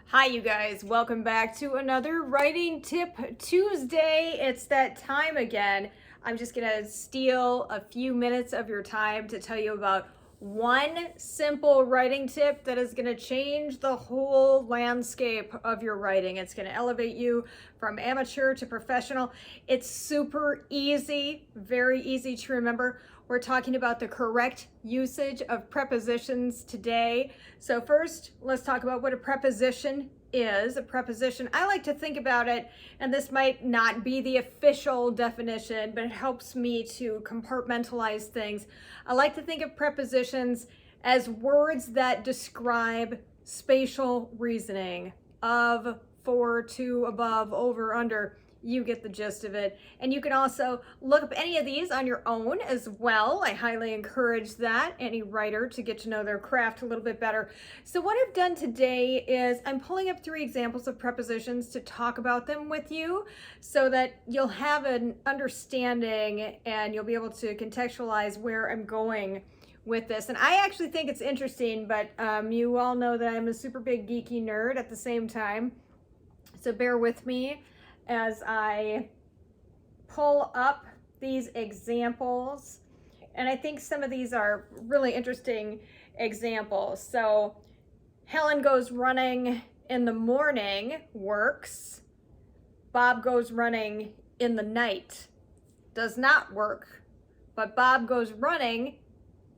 Hi, you guys. Welcome back to another Writing Tip Tuesday. It's that time again. I'm just going to steal a few minutes of your time to tell you about one simple writing tip that is going to change the whole landscape of your writing. It's going to elevate you from amateur to professional. It's super easy, very easy to remember. We're talking about the correct usage of prepositions today. So first, let's talk about what a preposition is. A preposition, I like to think about it, and this might not be the official definition, but it helps me to compartmentalize things. I like to think of prepositions as words that describe spatial reasoning: of, for, to, above, over, under. You get the gist of it. And you can also look up any of these on your own as well. I highly encourage that, any writer, to get to know their craft a little bit better. So what I've done today is I'm pulling up 3 examples of prepositions to talk about them with you so that you'll have an understanding and you'll be able to contextualize where I'm going with this. And I actually think it's interesting, but you all know that I'm a super big geeky nerd at the same time. So bear with me as I pull up these examples. And I think some of these are really interesting examples. So Helen goes running in the morning works. Bob goes running in the night does not work. But Bob goes running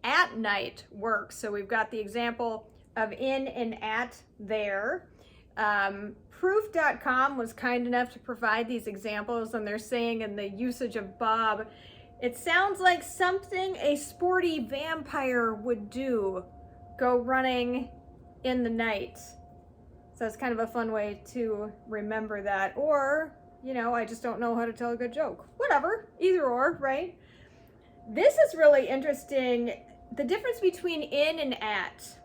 at night works. So we've got the example of in and at there. Proof.com was kind enough to provide these examples, and they're saying in the usage of Bob, it sounds like something a sporty vampire would do, go running in the night. So it's kind of a fun way to remember that. Or, I just don't know how to tell a good joke. Whatever, either or, right? This is really interesting. The difference between in and at.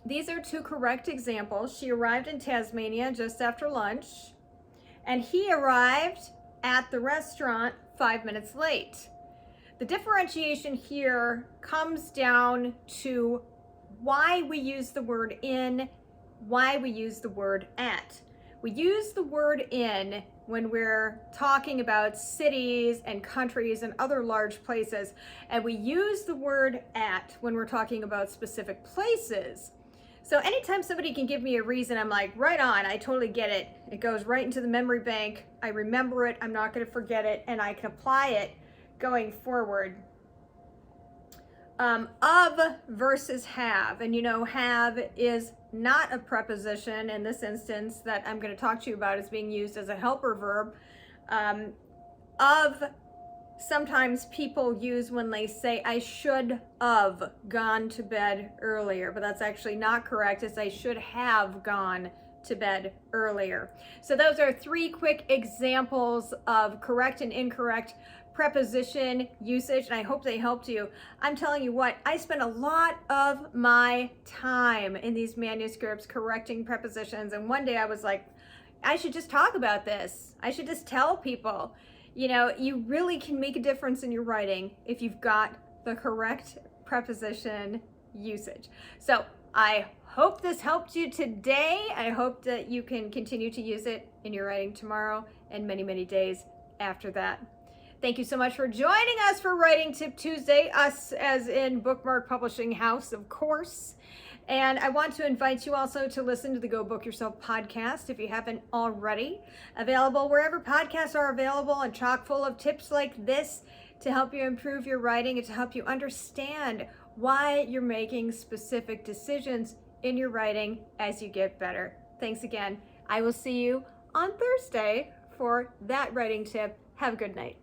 These are 2 correct examples. She arrived in Tasmania just after lunch, and he arrived at the restaurant 5 minutes late. The differentiation here comes down to why we use the word in, why we use the word at. We use the word in when we're talking about cities and countries and other large places, and we use the word at when we're talking about specific places. So anytime somebody can give me a reason, I'm like, right on, I totally get it. It goes right into the memory bank. I remember it, I'm not gonna forget it, and I can apply it going forward. Of versus have, and have is not a preposition in this instance that I'm gonna talk to you about. Is being used as a helper verb. Of, sometimes people use when they say, I should have gone to bed earlier, but that's actually not correct. It's I should have gone to bed earlier. So those are 3 quick examples of correct and incorrect preposition usage, and I hope they helped you. I'm telling you what, I spend a lot of my time in these manuscripts correcting prepositions, and one day I was like, I should just talk about this. I should just tell people. You really can make a difference in your writing if you've got the correct preposition usage. So I hope this helped you today. I hope that you can continue to use it in your writing tomorrow and many, many days after that. Thank you so much for joining us for Writing Tip Tuesday, us as in Bookmark Publishing House, of course. And I want to invite you also to listen to the Go Book Yourself podcast if you haven't already. Available wherever podcasts are available, and chock full of tips like this to help you improve your writing and to help you understand why you're making specific decisions in your writing as you get better. Thanks again. I will see you on Thursday for that writing tip. Have a good night.